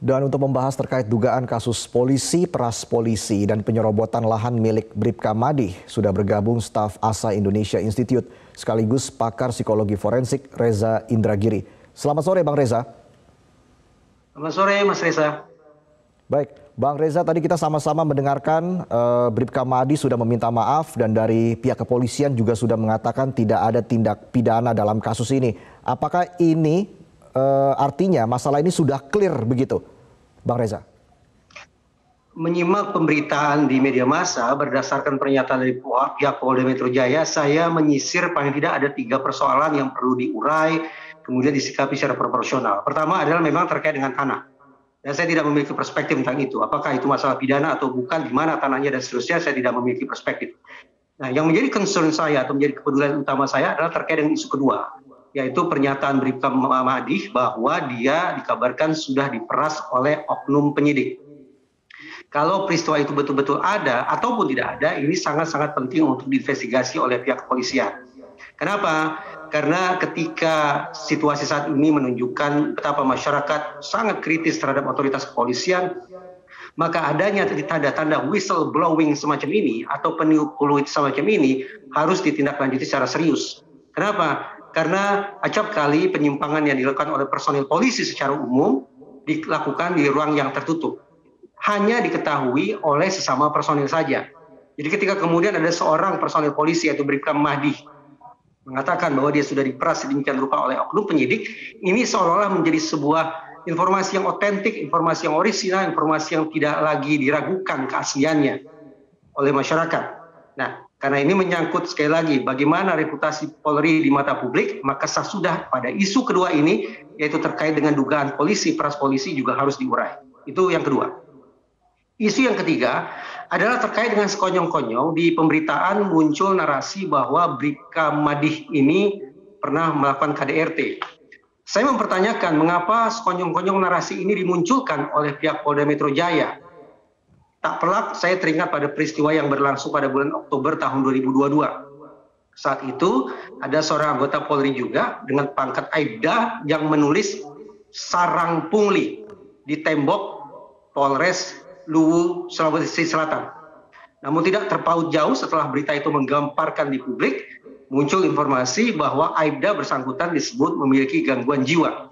Dan untuk membahas terkait dugaan kasus polisi, peras polisi, dan penyerobotan lahan milik Bribka Madi, sudah bergabung staf ASA Indonesia Institute sekaligus pakar psikologi forensik Reza Indragiri. Selamat sore Bang Reza. Selamat sore Mas Reza. Baik, Bang Reza, tadi kita sama-sama mendengarkan Bribka Madi sudah meminta maaf dan dari pihak kepolisian juga sudah mengatakan tidak ada tindak pidana dalam kasus ini. Apakah ini artinya masalah ini sudah clear begitu, Bang Reza? Menyimak pemberitaan di media massa berdasarkan pernyataan dari pihak Polda Metro Jaya, saya menyisir paling tidak ada 3 persoalan yang perlu diurai, kemudian disikapi secara proporsional. Pertama adalah memang terkait dengan tanah. Dan saya tidak memiliki perspektif tentang itu. Apakah itu masalah pidana atau bukan, di mana tanahnya dan seterusnya, saya tidak memiliki perspektif. Nah, yang menjadi concern saya atau menjadi kepedulian utama saya adalah terkait dengan isu kedua, yaitu pernyataan Bribka Madi bahwa dia dikabarkan sudah diperas oleh oknum penyidik. Kalau peristiwa itu betul-betul ada ataupun tidak ada, ini sangat-sangat penting untuk diinvestigasi oleh pihak kepolisian. Kenapa? Karena ketika situasi saat ini menunjukkan betapa masyarakat sangat kritis terhadap otoritas kepolisian, maka adanya tanda-tanda whistleblowing semacam ini atau peniup fluid semacam ini harus ditindaklanjuti secara serius. Kenapa? Karena acap kali penyimpangan yang dilakukan oleh personil polisi secara umum dilakukan di ruang yang tertutup. Hanya diketahui oleh sesama personil saja. Jadi ketika kemudian ada seorang personil polisi yaitu Bribka Madi mengatakan bahwa dia sudah diperas sedemikian rupa oleh oknum penyidik, ini seolah-olah menjadi sebuah informasi yang otentik, informasi yang orisinal, informasi yang tidak lagi diragukan keasliannya oleh masyarakat. Nah, karena ini menyangkut sekali lagi bagaimana reputasi Polri di mata publik, maka sudah pada isu kedua ini, yaitu terkait dengan dugaan polisi, peras polisi juga harus diurai. Itu yang kedua. Isu yang ketiga adalah terkait dengan sekonyong-konyong di pemberitaan muncul narasi bahwa Bribka Madi ini pernah melakukan KDRT. Saya mempertanyakan mengapa sekonyong-konyong narasi ini dimunculkan oleh pihak Polda Metro Jaya. Tak pelak saya teringat pada peristiwa yang berlangsung pada bulan Oktober tahun 2022. Saat itu ada seorang anggota Polri juga dengan pangkat Aibda yang menulis sarang pungli di tembok Polres Luwu, Sulawesi Selatan. Namun tidak terpaut jauh setelah berita itu menggamparkan di publik, muncul informasi bahwa Aibda bersangkutan disebut memiliki gangguan jiwa.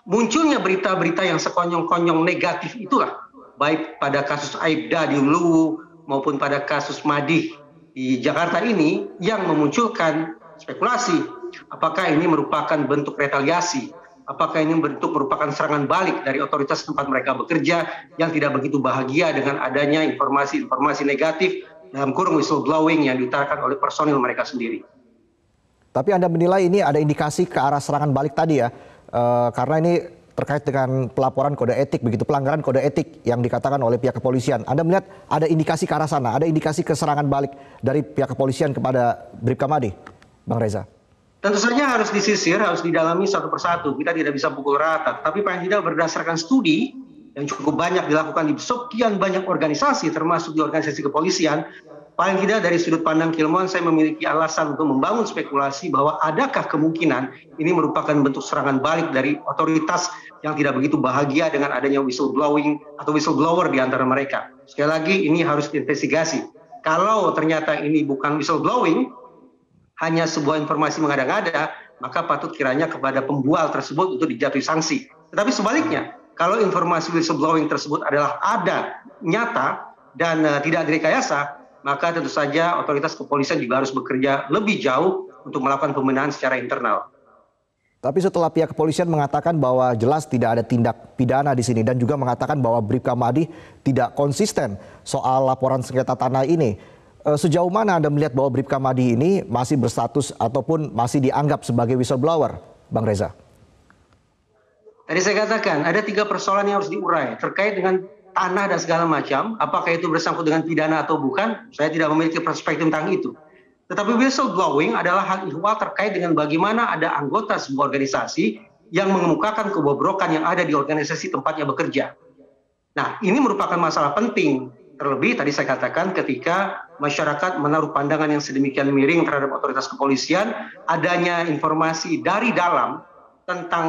Munculnya berita-berita yang sekonyong-konyong negatif itulah, baik pada kasus Aibda di Luwu maupun pada kasus Madi di Jakarta ini, yang memunculkan spekulasi apakah ini merupakan bentuk retaliasi. Apakah ini merupakan serangan balik dari otoritas tempat mereka bekerja yang tidak begitu bahagia dengan adanya informasi-informasi negatif dalam kurung whistleblowing yang diutarakan oleh personil mereka sendiri. Tapi Anda menilai ini ada indikasi ke arah serangan balik tadi ya, karena ini terkait dengan pelaporan kode etik, begitu pelanggaran kode etik yang dikatakan oleh pihak kepolisian. Anda melihat ada indikasi ke arah sana, ada indikasi ke serangan balik dari pihak kepolisian kepada Bribka Madi, Bang Reza? Tentu saja harus disisir, harus didalami satu persatu. Kita tidak bisa pukul rata. Tapi paling tidak berdasarkan studi yang cukup banyak dilakukan di sekian banyak organisasi, termasuk di organisasi kepolisian, paling tidak dari sudut pandang keilmuan saya memiliki alasan untuk membangun spekulasi bahwa adakah kemungkinan ini merupakan bentuk serangan balik dari otoritas yang tidak begitu bahagia dengan adanya whistleblowing atau whistleblower di antara mereka. Sekali lagi ini harus diinvestigasi. Kalau ternyata ini bukan whistleblowing, hanya sebuah informasi mengada-ngada, maka patut kiranya kepada pembual tersebut untuk dijatuhi sanksi. Tetapi sebaliknya, kalau informasi whistleblowing tersebut adalah ada, nyata, dan tidak direkayasa, maka tentu saja otoritas kepolisian juga harus bekerja lebih jauh untuk melakukan pembenahan secara internal. Tapi setelah pihak kepolisian mengatakan bahwa jelas tidak ada tindak pidana di sini dan juga mengatakan bahwa Bribka Madi tidak konsisten soal laporan sengketa tanah ini, sejauh mana Anda melihat bahwa Bribka Madi ini masih berstatus ataupun masih dianggap sebagai whistleblower, Bang Reza? Tadi saya katakan ada 3 persoalan yang harus diurai terkait dengan tanah dan segala macam. Apakah itu bersangkut dengan pidana atau bukan? Saya tidak memiliki perspektif tentang itu. Tetapi whistleblowing adalah hal ihwal terkait dengan bagaimana ada anggota sebuah organisasi yang mengemukakan kebobrokan yang ada di organisasi tempatnya bekerja. Nah, ini merupakan masalah penting. Terlebih tadi saya katakan ketika masyarakat menaruh pandangan yang sedemikian miring terhadap otoritas kepolisian, adanya informasi dari dalam tentang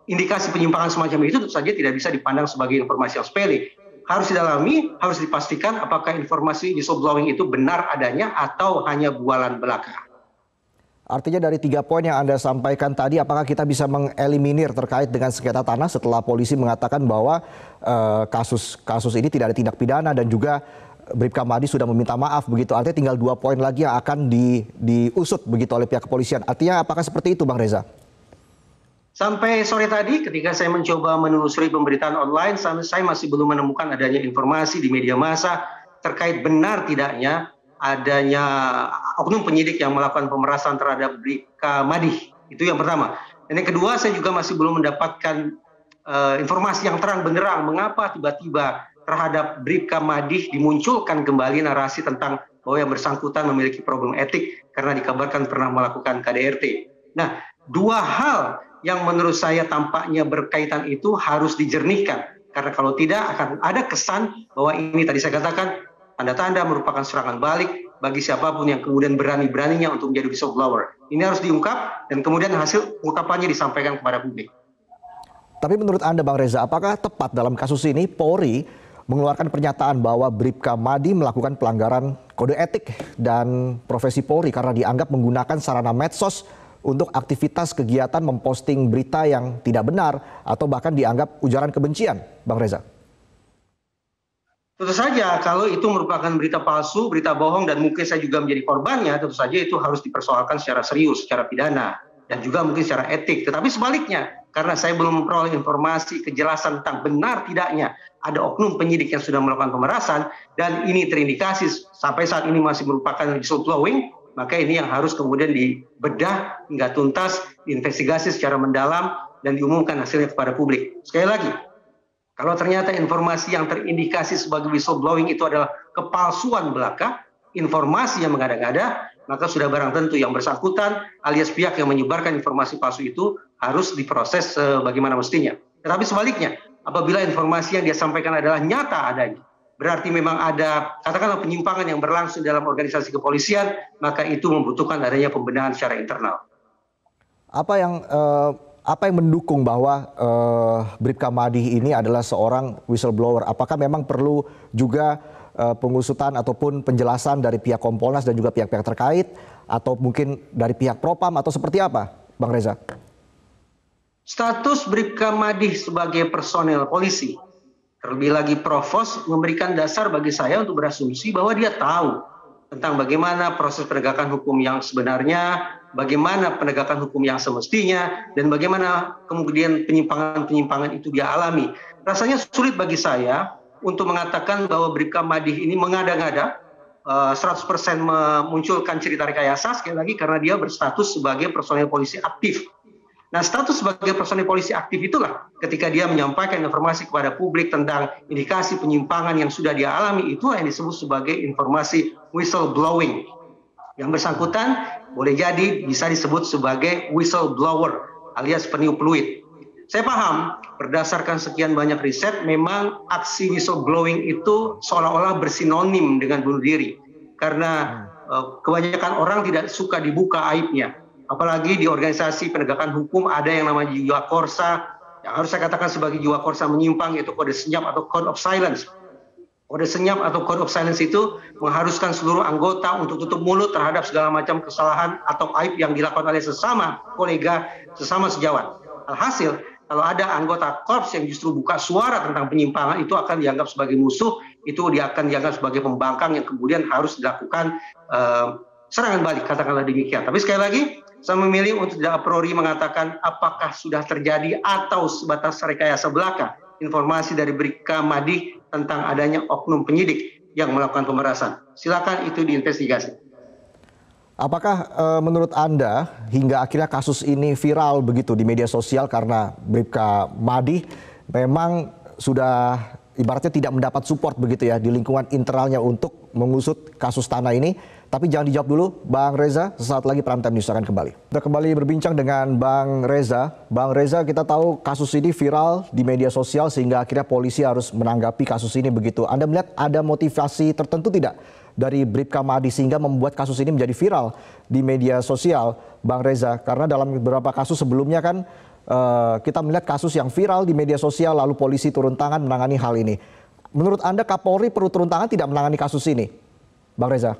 indikasi penyimpangan semacam itu tentu saja tidak bisa dipandang sebagai informasi yang sepele. Harus didalami, harus dipastikan apakah informasi whistleblowing itu benar adanya atau hanya bualan belaka. Artinya dari 3 poin yang Anda sampaikan tadi, apakah kita bisa mengeliminir terkait dengan sengketa tanah setelah polisi mengatakan bahwa kasus ini tidak ada tindak pidana dan juga Bribka Madi sudah meminta maaf begitu. Artinya tinggal 2 poin lagi yang akan diusut begitu oleh pihak kepolisian. Artinya apakah seperti itu, Bang Reza? Sampai sore tadi ketika saya mencoba menelusuri pemberitaan online, saya masih belum menemukan adanya informasi di media massa terkait benar tidaknya adanya oknum penyidik yang melakukan pemerasan terhadap Bribka Madi. Itu yang pertama. Dan yang kedua, saya juga masih belum mendapatkan informasi yang terang benderang mengapa tiba-tiba terhadap Bribka Madi dimunculkan kembali narasi tentang bahwa yang bersangkutan memiliki problem etik karena dikabarkan pernah melakukan KDRT. Nah, 2 hal yang menurut saya tampaknya berkaitan itu harus dijernihkan. Karena kalau tidak akan ada kesan bahwa ini tadi saya katakan tanda-tanda merupakan serangan balik bagi siapapun yang kemudian berani-beraninya untuk menjadi whistleblower. Ini harus diungkap dan kemudian hasil ungkapannya disampaikan kepada publik. Tapi menurut Anda, Bang Reza, apakah tepat dalam kasus ini Polri mengeluarkan pernyataan bahwa Bribka Madi melakukan pelanggaran kode etik dan profesi Polri karena dianggap menggunakan sarana medsos untuk aktivitas kegiatan memposting berita yang tidak benar atau bahkan dianggap ujaran kebencian, Bang Reza? Tentu saja kalau itu merupakan berita palsu, berita bohong dan mungkin saya juga menjadi korbannya, tentu saja itu harus dipersoalkan secara serius, secara pidana dan juga mungkin secara etik. Tetapi sebaliknya, karena saya belum memperoleh informasi kejelasan tentang benar tidaknya ada oknum penyidik yang sudah melakukan pemerasan dan ini terindikasi sampai saat ini masih merupakan whistleblowing, maka ini yang harus kemudian dibedah hingga tuntas, diinvestigasi secara mendalam, dan diumumkan hasilnya kepada publik. Sekali lagi, kalau ternyata informasi yang terindikasi sebagai whistleblowing itu adalah kepalsuan belaka, informasi yang mengada-ngada, maka sudah barang tentu yang bersangkutan alias pihak yang menyebarkan informasi palsu itu harus diproses sebagaimana mestinya. Tetapi sebaliknya, apabila informasi yang dia sampaikan adalah nyata adanya, berarti memang ada katakanlah penyimpangan yang berlangsung dalam organisasi kepolisian, maka itu membutuhkan adanya pembenahan secara internal. Apa yang mendukung bahwa Bribka Madi ini adalah seorang whistleblower? Apakah memang perlu juga pengusutan ataupun penjelasan dari pihak Kompolnas dan juga pihak-pihak terkait, atau mungkin dari pihak Propam atau seperti apa, Bang Reza? Status Bribka Madi sebagai personel polisi, terlebih lagi Provos, memberikan dasar bagi saya untuk berasumsi bahwa dia tahu tentang bagaimana proses penegakan hukum yang sebenarnya, bagaimana penegakan hukum yang semestinya, dan bagaimana kemudian penyimpangan-penyimpangan itu dia alami. Rasanya sulit bagi saya untuk mengatakan bahwa Bribka Madi ini mengada-ngada 100% memunculkan cerita rekayasa, sekali lagi karena dia berstatus sebagai personel polisi aktif. Nah, status sebagai personel polisi aktif itulah ketika dia menyampaikan informasi kepada publik tentang indikasi penyimpangan yang sudah dia alami, itu yang disebut sebagai informasi whistleblowing. Yang bersangkutan boleh jadi bisa disebut sebagai whistleblower alias peniup peluit. Saya paham berdasarkan sekian banyak riset memang aksi whistleblowing itu seolah-olah bersinonim dengan bunuh diri. Karena kebanyakan orang tidak suka dibuka aibnya. Apalagi di organisasi penegakan hukum ada yang namanya jiwa korsa, yang harus saya katakan sebagai jiwa korsa menyimpang, yaitu kode senyap atau code of silence. Kode senyap atau code of silence itu mengharuskan seluruh anggota untuk tutup mulut terhadap segala macam kesalahan atau aib yang dilakukan oleh sesama kolega, sesama sejawat. Alhasil, kalau ada anggota korps yang justru buka suara tentang penyimpangan, itu akan dianggap sebagai musuh, itu dia akan dianggap sebagai pembangkang yang kemudian harus dilakukan serangan balik, katakanlah demikian. Tapi sekali lagi, saya memilih untuk tidak a priori mengatakan apakah sudah terjadi atau sebatas rekayasa belaka informasi dari Bribka Madi tentang adanya oknum penyidik yang melakukan pemerasan. Silakan itu diinvestigasi. Apakah menurut Anda hingga akhirnya kasus ini viral begitu di media sosial karena Bribka Madi memang sudah ibaratnya tidak mendapat support begitu ya di lingkungan internalnya untuk mengusut kasus tanah ini? Tapi jangan dijawab dulu, Bang Reza. Sesaat lagi Prime Time News akan kembali. Kita kembali berbincang dengan Bang Reza. Bang Reza, kita tahu kasus ini viral di media sosial sehingga akhirnya polisi harus menanggapi kasus ini begitu. Anda melihat ada motivasi tertentu tidak dari Bribka Madi sehingga membuat kasus ini menjadi viral di media sosial, Bang Reza? Karena dalam beberapa kasus sebelumnya kan kita melihat kasus yang viral di media sosial lalu polisi turun tangan menangani hal ini. Menurut Anda Kapolri perlu turun tangan tidak menangani kasus ini, Bang Reza?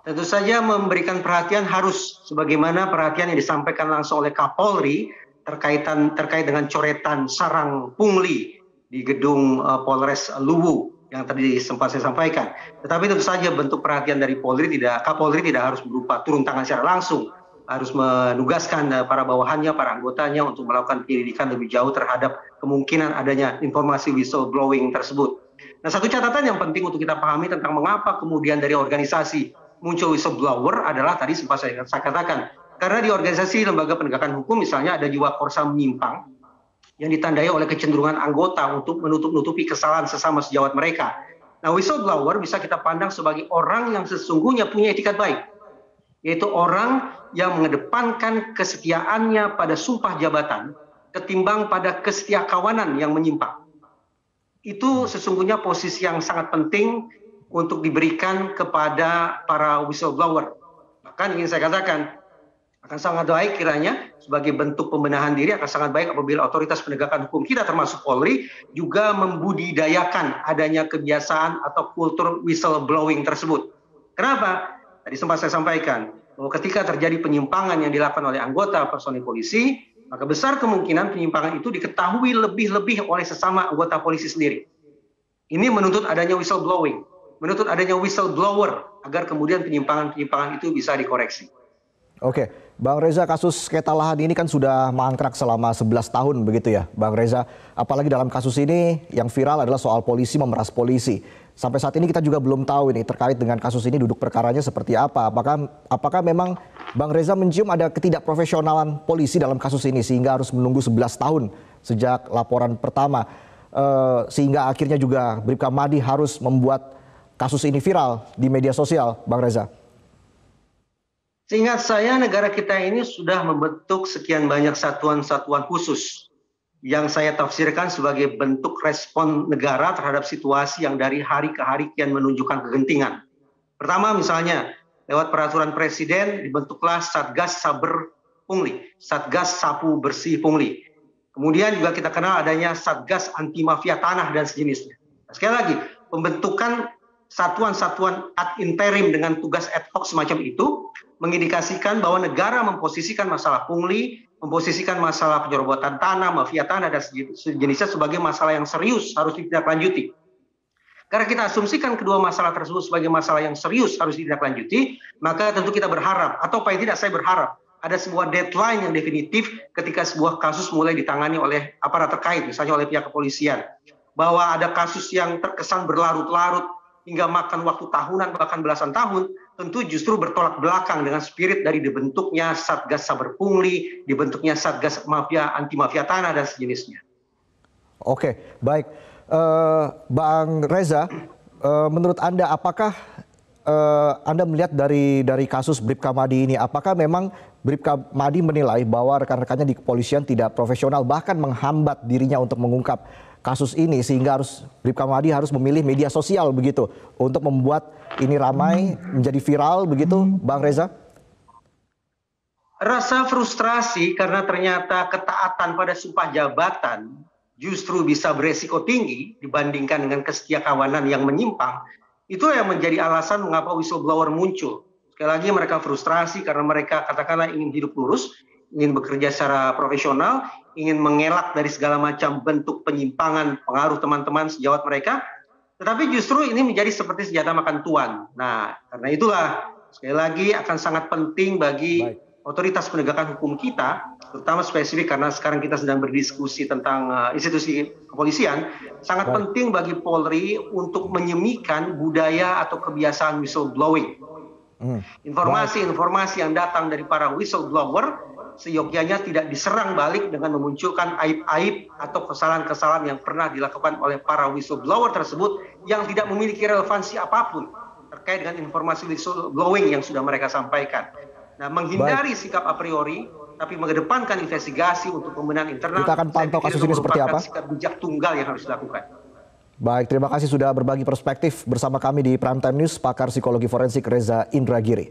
Tentu saja memberikan perhatian harus sebagaimana perhatian yang disampaikan langsung oleh Kapolri terkait dengan coretan sarang pungli di gedung Polres Luwu yang tadi sempat saya sampaikan. Tetapi tentu saja bentuk perhatian dari Kapolri tidak harus berupa turun tangan secara langsung, harus menugaskan para bawahannya, para anggotanya untuk melakukan penyelidikan lebih jauh terhadap kemungkinan adanya informasi whistleblowing tersebut. Nah, satu catatan yang penting untuk kita pahami tentang mengapa kemudian dari organisasi muncul whistleblower adalah tadi sempat saya katakan, karena di organisasi lembaga penegakan hukum misalnya ada jiwa korsa menyimpang yang ditandai oleh kecenderungan anggota untuk menutup-nutupi kesalahan sesama sejawat mereka. Nah, whistleblower bisa kita pandang sebagai orang yang sesungguhnya punya etikat baik, yaitu orang yang mengedepankan kesetiaannya pada sumpah jabatan ketimbang pada kesetiakawanan yang menyimpang. Itu sesungguhnya posisi yang sangat penting untuk diberikan kepada para whistleblower. Bahkan ingin saya katakan, akan sangat baik kiranya sebagai bentuk pembenahan diri, akan sangat baik apabila otoritas penegakan hukum kita termasuk Polri juga membudidayakan adanya kebiasaan atau kultur whistleblowing tersebut. Kenapa? Tadi sempat saya sampaikan bahwa ketika terjadi penyimpangan yang dilakukan oleh anggota personil polisi, maka besar kemungkinan penyimpangan itu diketahui lebih-lebih oleh sesama anggota polisi sendiri. Ini menuntut adanya whistleblowing, menuntut adanya whistleblower agar kemudian penyimpangan-penyimpangan itu bisa dikoreksi. Oke, Bang Reza, kasus sengketa lahan ini kan sudah mangkrak selama 11 tahun begitu ya, Bang Reza. Apalagi dalam kasus ini yang viral adalah soal polisi memeras polisi. Sampai saat ini kita juga belum tahu ini terkait dengan kasus ini duduk perkaranya seperti apa. Apakah memang Bang Reza mencium ada ketidakprofesionalan polisi dalam kasus ini sehingga harus menunggu 11 tahun sejak laporan pertama. Sehingga akhirnya juga Bribka Madi harus membuat kasus ini viral di media sosial, Bang Reza? Seingat saya negara kita ini sudah membentuk sekian banyak satuan-satuan khusus yang saya tafsirkan sebagai bentuk respon negara terhadap situasi yang dari hari ke hari kian menunjukkan kegentingan. Pertama misalnya lewat peraturan presiden dibentuklah Satgas Saber Pungli, Satgas Sapu Bersih Pungli. Kemudian juga kita kenal adanya Satgas Anti Mafia Tanah dan sejenisnya. Sekali lagi, pembentukan satuan-satuan ad interim dengan tugas ad hoc semacam itu mengindikasikan bahwa negara memposisikan masalah pungli, memposisikan masalah penyerobotan tanah, mafia tanah, dan sejenisnya sebagai masalah yang serius harus ditindaklanjuti. Karena kita asumsikan kedua masalah tersebut sebagai masalah yang serius harus ditindaklanjuti, maka tentu kita berharap, atau paling tidak saya berharap, ada sebuah deadline yang definitif ketika sebuah kasus mulai ditangani oleh aparat terkait, misalnya oleh pihak kepolisian. Bahwa ada kasus yang terkesan berlarut-larut, hingga makan waktu tahunan bahkan belasan tahun, tentu justru bertolak belakang dengan spirit dari dibentuknya Satgas Saber Pungli, dibentuknya Satgas Anti Mafia Tanah dan sejenisnya. Oke, baik. Bang Reza, menurut Anda apakah Anda melihat dari kasus Bribka Madi ini, apakah memang Bribka Madi menilai bahwa rekan-rekannya di kepolisian tidak profesional bahkan menghambat dirinya untuk mengungkap kasus ini sehingga Bribka Madi harus memilih media sosial begitu untuk membuat ini ramai menjadi viral begitu, Bang Reza? Rasa frustrasi karena ternyata ketaatan pada sumpah jabatan justru bisa beresiko tinggi dibandingkan dengan kesetiakawanan yang menyimpang. Itu yang menjadi alasan mengapa whistleblower muncul. Sekali lagi mereka frustrasi karena mereka katakanlah ingin hidup lurus, ingin bekerja secara profesional, ingin mengelak dari segala macam bentuk penyimpangan pengaruh teman-teman sejawat mereka, tetapi justru ini menjadi seperti senjata makan tuan. Nah, karena itulah sekali lagi akan sangat penting bagi otoritas penegakan hukum kita, terutama spesifik karena sekarang kita sedang berdiskusi tentang institusi kepolisian, sangat penting bagi Polri untuk menyemikan budaya atau kebiasaan whistleblowing. Informasi-informasi yang datang dari para whistleblower seyogyanya tidak diserang balik dengan memunculkan aib-aib atau kesalahan-kesalahan yang pernah dilakukan oleh para whistleblower tersebut yang tidak memiliki relevansi apapun terkait dengan informasi whistleblowing yang sudah mereka sampaikan. Nah, menghindari sikap a priori, tapi mengedepankan investigasi untuk pembenahan internal. Kita akan pantau kasus ini seperti apa. Sikap bijak tunggal yang harus dilakukan. Baik, terima kasih sudah berbagi perspektif bersama kami di Prime Time News, pakar psikologi forensik Reza Indragiri.